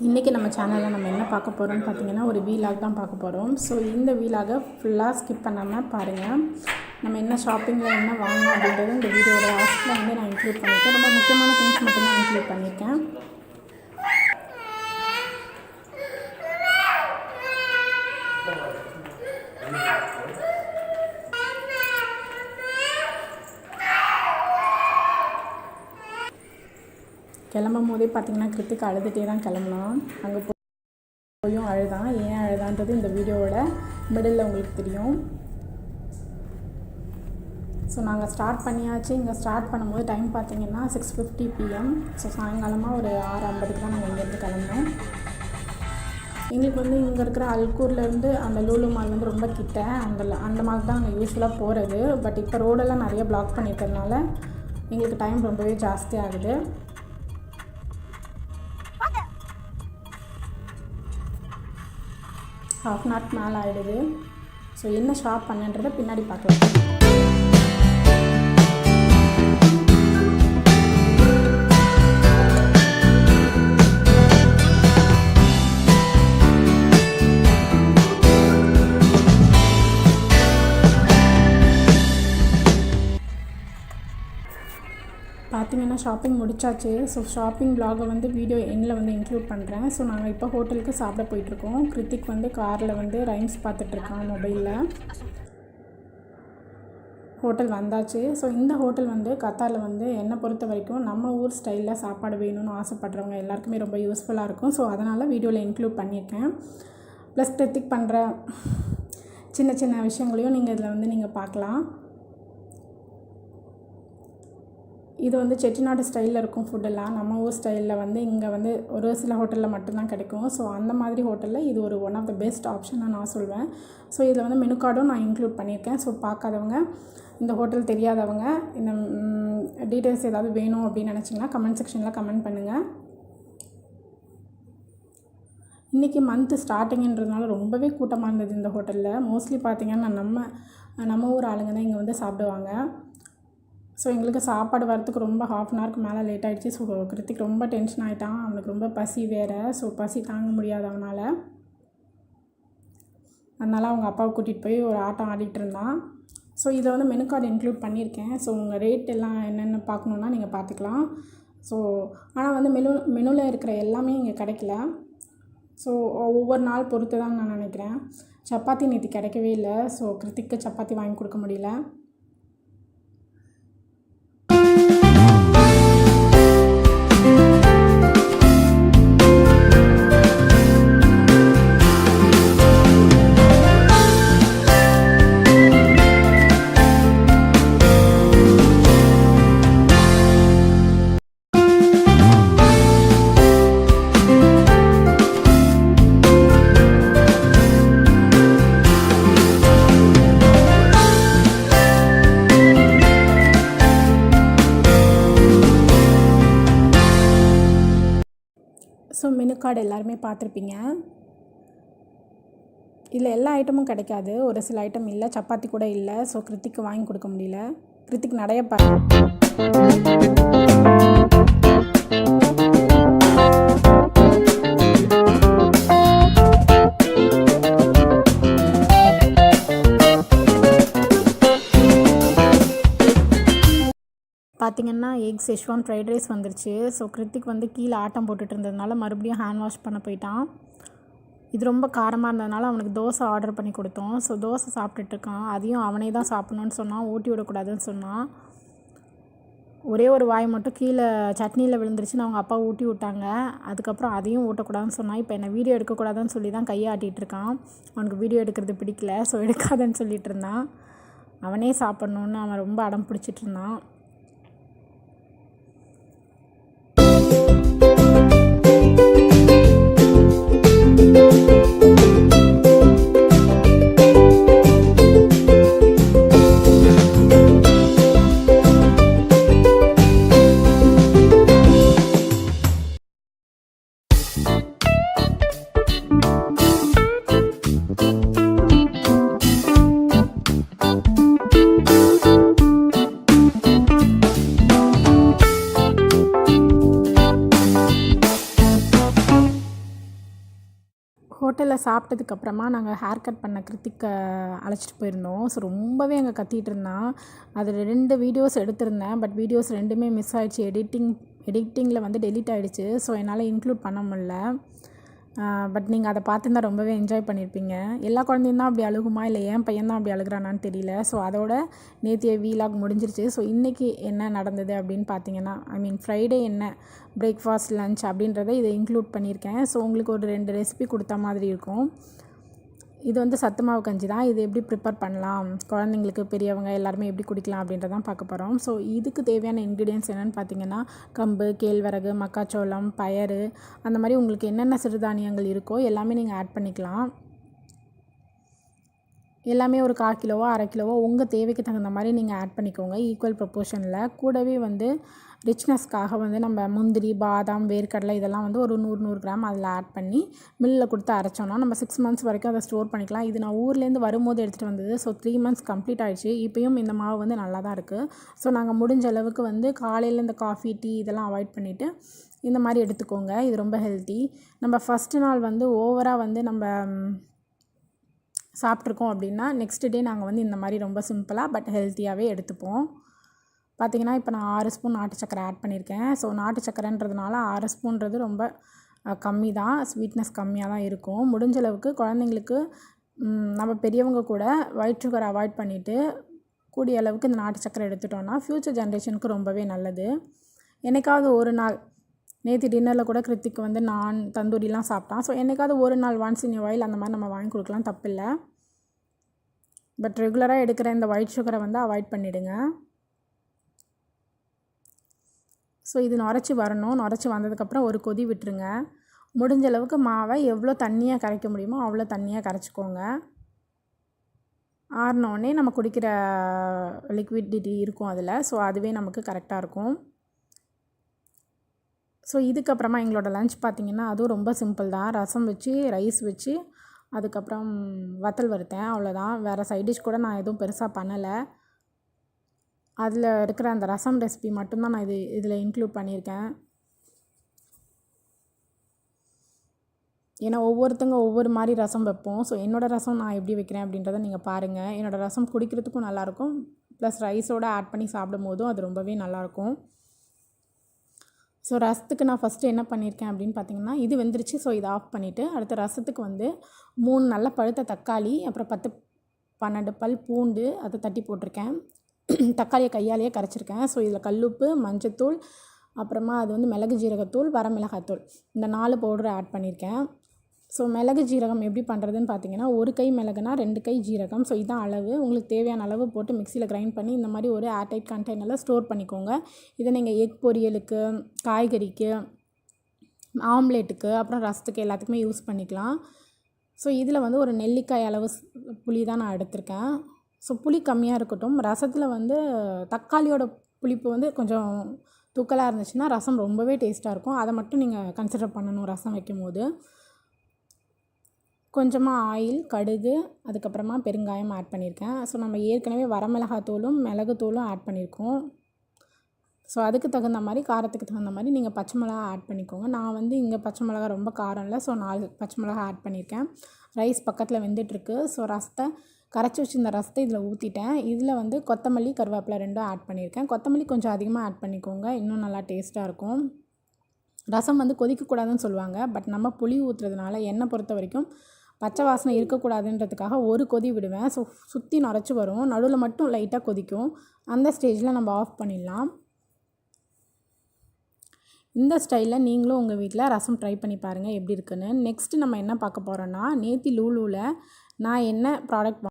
இன்றைக்கி நம்ம சேனலில் நம்ம என்ன பார்க்க போகிறோம்னு பார்த்தீங்கன்னா ஒரு வீலாக் தான் பார்க்க போகிறோம். ஸோ இந்த வீலாகை ஃபுல்லாக ஸ்கிப் பண்ணாமல் பாருங்கள். நம்ம என்ன ஷாப்பிங்கில் என்ன வாங்கணும் அப்படின்றது இந்த வீடியோட லாஸ்ட்டில் வந்து நான் இன்க்ளூட் பண்ணியிருக்கேன். ரொம்ப முக்கியமான திங்ஸ் மட்டும்தான் இன்க்ளூட் பண்ணியிருக்கேன். கிளம்பும் போதே பார்த்திங்கன்னா கிருத்திக் அழுதுகிட்டே தான் கிளம்பலாம். அங்கே போயும் அழுதான். ஏன் அழுதான்றது இந்த வீடியோவோட மிடில் உங்களுக்கு தெரியும். ஸோ நாங்கள் ஸ்டார்ட் பண்ணியாச்சு. இங்கே ஸ்டார்ட் பண்ணும்போது டைம் பார்த்திங்கன்னா 6:50 PM. ஸோ சாயங்காலமாக ஒரு 6:50 தான் நாங்கள் இங்கேருந்து கிளம்புனோம். எங்களுக்கு வந்து இங்கே இருக்கிற அல்கூர்லேருந்து அந்த லூலு மால் வந்து ரொம்ப கிட்ட, அந்த மால் தான் நாங்கள் யூஸ்வலாக போகிறது. பட் இப்போ ரோடெல்லாம் நிறைய பிளாக் பண்ணியிருக்கிறதுனால எங்களுக்கு டைம் ரொம்பவே ஜாஸ்தி ஆகுது. ½ hour மேலே ஆகிடுது. ஸோ என்ன ஷாப் பண்ணுன்றதை பின்னாடி பார்க்கலாம். பார்த்திங்கன்னா ஷாப்பிங் முடிச்சாச்சு. ஸோ ஷாப்பிங் vlog வந்து வீடியோ எண்ணில் வந்து இன்க்ளூட் பண்ணுறேன். ஸோ நாங்கள் இப்போ ஹோட்டலுக்கு சாப்பிட போயிட்டுருக்கோம். கிருத்திக் வந்து காரில் வந்து ரைம்ஸ் பார்த்துட்ருக்கான் மொபைலில். ஹோட்டல் வந்தாச்சு. ஸோ இந்த ஹோட்டல் வந்து கத்தாரில் வந்து என்னை பொறுத்த வரைக்கும் நம்ம ஊர் ஸ்டைலில் சாப்பாடு வேணும்னு ஆசைப்படுறவங்க எல்லாருக்குமே ரொம்ப யூஸ்ஃபுல்லாக இருக்கும். ஸோ அதனால் வீடியோவில் இன்க்ளூட் பண்ணியிருக்கேன். ப்ளஸ் கிருத்திக் பண்ணுற சின்ன சின்ன விஷயங்களையும் நீங்கள் இதில் வந்து நீங்கள் பார்க்கலாம். இது வந்து செட்டிநாடு ஸ்டைலில் இருக்கும் ஃபுட்டெல்லாம். நம்ம ஊர் ஸ்டைலில் வந்து இங்கே வந்து ஒரு சில ஹோட்டலில் மட்டும்தான் கிடைக்கும். ஸோ அந்த மாதிரி ஹோட்டலில் இது ஒரு ஒன் ஆஃப் த பெஸ்ட் ஆப்ஷனாக நான் சொல்வேன். ஸோ இதில் வந்து மெனு கார்டும் நான் இன்க்ளூட் பண்ணியிருக்கேன். ஸோ பார்க்காதவங்க, இந்த ஹோட்டல் தெரியாதவங்க, இந்த டீட்டெயில்ஸ் ஏதாவது வேணும் அப்படின்னு நினச்சிங்கன்னா கமெண்ட் செக்ஷனில் கமெண்ட் பண்ணுங்கள். இன்றைக்கி மந்த்து ஸ்டார்டிங்குன்றதுனால ரொம்பவே கூட்டமாக இருந்தது இந்த ஹோட்டலில். மோஸ்ட்லி பார்த்திங்கன்னா நம்ம ஊர் ஆளுங்க தான் இங்கே வந்து சாப்பிடுவாங்க. ஸோ எங்களுக்கு சாப்பாடு வரத்துக்கு ரொம்ப ½ hour மேலே லேட் ஆகிடுச்சு. ஸோ கிருத்திக் ரொம்ப டென்ஷன் ஆகிட்டான். அவனுக்கு ரொம்ப பசி வேறு. ஸோ பசி தாங்க முடியாது அவனால். அதனால் அவங்க அப்பாவை கூட்டிகிட்டு போய் ஒரு ஆட்டம் ஆடிட்டு இருந்தான். ஸோ இதில் வந்து மெனு கார்டு இன்க்ளூட் பண்ணியிருக்கேன். ஸோ உங்கள் ரேட் எல்லாம் என்னென்னு பார்க்கணுன்னா நீங்கள் பார்த்துக்கலாம். ஸோ ஆனால் வந்து மெனுவில் இருக்கிற எல்லாமே இங்கே கிடைக்கல. ஸோ ஒவ்வொரு நாள் பொறுத்து தான் நான் நினைக்கிறேன். சப்பாத்தி நேற்று கிடைக்கவே இல்லை. ஸோ கிருத்திக்கு சப்பாத்தி வாங்கி கொடுக்க முடியல. ஸோ மெனு கார்டு எல்லாருமே பார்த்துருப்பீங்க. இதில் எல்லா ஐட்டமும் கிடைக்காது. ஒரு சில ஐட்டம் இல்லை, சப்பாத்தி கூட இல்லை. ஸோ கிருத்திக்கு வாங்கி கொடுக்க முடியல. கிருத்திக் நிறைய பார்த்திங்கன்னா எக் செஷ்வான் ஃப்ரைட் ரைஸ் வந்துருச்சு. ஸோ கிருத்திக் வந்து கீழே ஆட்டம் போட்டுட்டு இருந்ததுனால மறுபடியும் ஹேண்ட் வாஷ் பண்ண போயிட்டான். இது ரொம்ப காரமாக இருந்ததுனால அவனுக்கு தோசை ஆர்டர் பண்ணி கொடுத்தோம். ஸோ தோசை சாப்பிட்டுட்ருக்கான். அதையும் அவனே தான் சாப்பிட்ணுன்னு சொன்னான். ஊட்டி விடக்கூடாதுன்னு சொன்னான். ஒரே ஒரு வாய் மட்டும் கீழே சட்னியில் விழுந்துருச்சுன்னு அவங்க அப்பா ஊட்டி விட்டாங்க. அதுக்கப்புறம் அதையும் ஊட்டக்கூடாதுன்னு சொன்னான். இப்போ என்னை வீடியோ எடுக்கக்கூடாதுன்னு சொல்லி தான் கையை ஆட்டிகிட்டு இருக்கான். அவனுக்கு வீடியோ எடுக்கிறது பிடிக்கல. ஸோ எடுக்காதன்னு சொல்லிகிட்டு இருந்தான். அவனே சாப்பிட்ணுன்னு அவன் ரொம்ப அடம் பிடிச்சிட்டு இருந்தான். ஹோட்டலில் சாப்பிட்டதுக்கப்புறமா நாங்கள் ஹேர் கட் பண்ண கிருத்திக்கை அழைச்சிட்டு போயிருந்தோம். ஸோ ரொம்பவே அங்கே கத்திகிட்டு இருந்தான். அதில் 2 வீடியோஸ் எடுத்திருந்தேன். பட் வீடியோஸ் 2மே மிஸ் ஆகிடுச்சு. எடிட்டிங்கில் வந்து டெலீட் ஆகிடுச்சு. ஸோ என்னால் இன்க்ளூட் பண்ண முடில. பட் நீங்கள் அதை பார்த்துருந்தா ரொம்பவே என்ஜாய் பண்ணியிருப்பீங்க. எல்லா குழந்தையும் தான் அப்படி அழுகுமா, இல்லை என் பையன் தான் அப்படி அழுகிறானான்னு தெரியல. ஸோ அதோட நேற்றைய வீலாக் முடிஞ்சிருச்சு. ஸோ இன்றைக்கி என்ன நடந்தது அப்படின்னு பார்த்தீங்கன்னா, ஃப்ரைடே என்ன பிரேக்ஃபாஸ்ட், லன்ச் அப்படின்றத இதை இன்க்ளூட் பண்ணியிருக்கேன். ஸோ உங்களுக்கு ஒரு 2 ரெசிபி கொடுத்த மாதிரி இருக்கும். இது வந்து சத்து மாவு கஞ்சி தான். இது எப்படி ப்ரிப்பேர் பண்ணலாம், குழந்தைங்களுக்கு பெரியவங்க எல்லாருமே எப்படி குடிக்கலாம் அப்படின்றதான் பார்க்க போகிறோம். ஸோ இதுக்கு தேவையான இன்க்ரீடியன்ட்ஸ் என்னென்னு பார்த்தீங்கன்னா, கம்பு, கேழ்வரகு, மக்காச்சோளம், பயறு, அந்த மாதிரி உங்களுக்கு என்னென்ன சிறுதானியங்கள் இருக்கோ எல்லாமே நீங்கள் ஆட் பண்ணிக்கலாம். எல்லாமே ஒரு 1/4 கிலோவோ 1/2 கிலோவோ உங்கள் தேவைக்கு தகுந்த மாதிரி நீங்கள் ஆட் பண்ணிக்கோங்க ஈக்குவல் ப்ரொப்போர்ஷனில். கூடவே வந்து ரிச்னஸ்க்காக வந்து நம்ம முந்திரி, பாதாம், வேர்க்கடலை இதெல்லாம் வந்து ஒரு 100 கிராம் அதில் ஆட் பண்ணி மில்லில் கொடுத்து அரைச்சோன்னா நம்ம 6 மந்த்ஸ் வரைக்கும் அதை ஸ்டோர் பண்ணிக்கலாம். இது நான் ஊர்லேருந்து வரும்போது எடுத்துகிட்டு வந்தது. ஸோ 3 மந்த்ஸ் கம்ப்ளீட் ஆகிடுச்சு. இப்போயும் இந்த மாவு வந்து நல்லா தான் இருக்குது. ஸோ நாங்கள் முடிஞ்ச அளவுக்கு வந்து காலையில் இந்த காஃபி, டீ இதெல்லாம் அவாய்ட் பண்ணிவிட்டு இந்த மாதிரி எடுத்துக்கோங்க. இது ரொம்ப ஹெல்த்தி. நம்ம ஃபஸ்ட்டு நாள் வந்து ஓவராக வந்து நம்ம சாப்பிட்ருக்கோம் அப்படின்னா நெக்ஸ்ட் டே நாங்கள் வந்து இந்த மாதிரி ரொம்ப சிம்பிளாக பட் ஹெல்த்தியாகவே எடுத்துப்போம். பார்த்திங்கன்னா இப்போ நான் 6 ஸ்பூன் நாட்டு சக்கரை ஆட் பண்ணியிருக்கேன். ஸோ நாட்டு சக்கரைன்றதுனால 6 ஸ்பூன்றது ரொம்ப கம்மி தான், ஸ்வீட்னஸ் கம்மியாக தான் இருக்கும். முடிஞ்ச அளவுக்கு குழந்தைங்களுக்கு நம்ம பெரியவங்க கூட ஒயிட் சுகர் அவாய்ட் பண்ணிவிட்டு கூடிய அளவுக்கு இந்த நாட்டு சக்கரை எடுத்துட்டோன்னா ஃப்யூச்சர் ஜென்ரேஷனுக்கு ரொம்பவே நல்லது. என்னைக்காவது ஒரு நாள், நேற்று டின்னரில் கூட கிருத்திக் வந்து நான் தந்தூரிலாம் சாப்பிட்டான். ஸோ என்றைக்காவது ஒரு நாள் ஒன்ஸ் இன் ஆயில் அந்த மாதிரி நம்ம வாங்கி கொடுக்கலாம், தப்பில்லை. பட் ரெகுலராக எடுக்கிற இந்த ஒயிட் சுகரை வந்து அவாய்ட் பண்ணிவிடுங்க. ஸோ இது நுரைச்சி வரணும். நுரைச்சி வந்ததுக்கப்புறம் ஒரு கொதி விட்டுருங்க. முடிஞ்ச அளவுக்கு மாவை எவ்வளோ தண்ணியாக கரைக்க முடியுமோ அவ்வளோ தண்ணியாக கரைச்சிக்கோங்க. ஆறினோடனே நம்ம குடிக்கிற லிக்விடிட்டி இருக்கும் அதில். ஸோ அதுவே நமக்கு கரெக்டாக இருக்கும். ஸோ இதுக்கப்புறமா எங்களோட லன்ச் பார்த்திங்கன்னா அதுவும் ரொம்ப சிம்பிள் தான். ரசம் வச்சு, ரைஸ் வச்சு, அதுக்கப்புறம் வத்தல் வறுத்தேன், அவ்வளோதான். வேறு சைட் டிஷ் கூட நான் எதுவும் பெருசாக பண்ணலை. அதில் இருக்கிற அந்த ரசம் ரெசிபி மட்டும்தான் நான் இதில் இன்க்ளூட் பண்ணியிருக்கேன். ஏன்னா ஒவ்வொருத்தங்க ஒவ்வொரு மாதிரி ரசம் வைப்போம். ஸோ என்னோடய ரசம் நான் எப்படி வைக்கிறேன் அப்படின்றத நீங்கள் பாருங்கள். என்னோடய ரசம் குடிக்கிறதுக்கும் நல்லாயிருக்கும், ப்ளஸ் ரைஸோடு ஆட் பண்ணி சாப்பிடும் போதும் அது ரொம்பவே நல்லாயிருக்கும். ஸோ ரசத்துக்கு நான் ஃபஸ்ட்டு என்ன பண்ணியிருக்கேன் அப்படின்னு பார்த்தீங்கன்னா, இது வெந்துருச்சு. ஸோ இதை ஆஃப் பண்ணிவிட்டு அடுத்த ரசத்துக்கு வந்து 3 நல்ல பழுத்த தக்காளி, அப்புறம் 10-12 பல் பூண்டு அதை தட்டி போட்டிருக்கேன். தக்காளியை கையாலேயே கரைச்சிருக்கேன். ஸோ இதில் கல்லுப்பு, மஞ்சத்தூள், அப்புறமா அது வந்து மிளகு ஜீரகத்தூள், வரமிளகாத்தூள், இந்த 4 பவுடரை ஆட் பண்ணியிருக்கேன். ஸோ மிளகு ஜீரகம் எப்படி பண்ணுறதுன்னு பார்த்தீங்கன்னா, 1 கை மிளகுனா 2 கை ஜீரகம். ஸோ இதுதான் அளவு. உங்களுக்கு தேவையான அளவு போட்டு மிக்சியில் கிரைண்ட் பண்ணி இந்த மாதிரி ஒரு ஏர்டைட் கண்டெய்னரில் ஸ்டோர் பண்ணிக்கோங்க. இதை நீங்கள் எக் பொரியலுக்கு, காய்கறிக்கு, ஆம்லேட்டுக்கு, அப்புறம் ரசத்துக்கு எல்லாத்துக்குமே யூஸ் பண்ணிக்கலாம். ஸோ இதில் வந்து ஒரு நெல்லிக்காய் அளவு புளி தான் நான் எடுத்திருக்கேன். ஸோ புளி கம்மியாக இருக்கட்டும். ரசத்தில் வந்து தக்காளியோட புளிப்பு வந்து கொஞ்சம் தூக்கலாக இருந்துச்சுன்னா ரசம் ரொம்பவே டேஸ்ட்டாக இருக்கும். அதை மட்டும் நீங்கள் கன்சிடர் பண்ணணும் ரசம் வைக்கும் போது. கொஞ்சமாக ஆயில், கடுகு, அதுக்கப்புறமா பெருங்காயம் ஆட் பண்ணியிருக்கேன். ஸோ நம்ம ஏற்கனவே வரமிளகாத்தூளும் மிளகுத்தூளும் ஆட் பண்ணியிருக்கோம். ஸோ அதுக்கு தகுந்த மாதிரி, காரத்துக்கு தகுந்த மாதிரி நீங்கள் பச்சை மிளகா ஆட் பண்ணிக்கோங்க. நான் வந்து இங்கே பச்சை மிளகா ரொம்ப காரம் இல்லை, ஸோ 4 பச்சை மிளகா ஆட் பண்ணியிருக்கேன். ரைஸ் பக்கத்தில் வெந்துட்டுருக்கு. ஸோ ரசத்தை கரைச்சி வச்சுருந்த ரசத்தை இதில் ஊற்றிட்டேன். இதில் வந்து கொத்தமல்லி, கருவேப்பிலை 2 ஆட் பண்ணியிருக்கேன். கொத்தமல்லி கொஞ்சம் அதிகமாக ஆட் பண்ணிக்கோங்க, இன்னும் நல்லா டேஸ்ட்டாக இருக்கும். ரசம் வந்து கொதிக்கக்கூடாதுன்னு சொல்லுவாங்க. பட் நம்ம புளி ஊற்றுறதுனால என்னை பொறுத்த வரைக்கும் பச்சை வாசனை இருக்கக்கூடாதுன்றதுக்காக ஒரு கொதி விடுவேன். ஸோ சுற்றி நுரைச்சி வரும், நடுவில் மட்டும் லைட்டாக கொதிக்கும். அந்த ஸ்டேஜில் நம்ம ஆஃப் பண்ணிடலாம். இந்த ஸ்டைலில் நீங்களும் உங்கள் வீட்டில் ரசம் ட்ரை பண்ணி பாருங்கள் எப்படி இருக்குன்னு. நெக்ஸ்ட்டு நம்ம என்ன பார்க்க போகிறோன்னா, நேத்தி லூலூவில் நான் என்ன ப்ராடக்ட்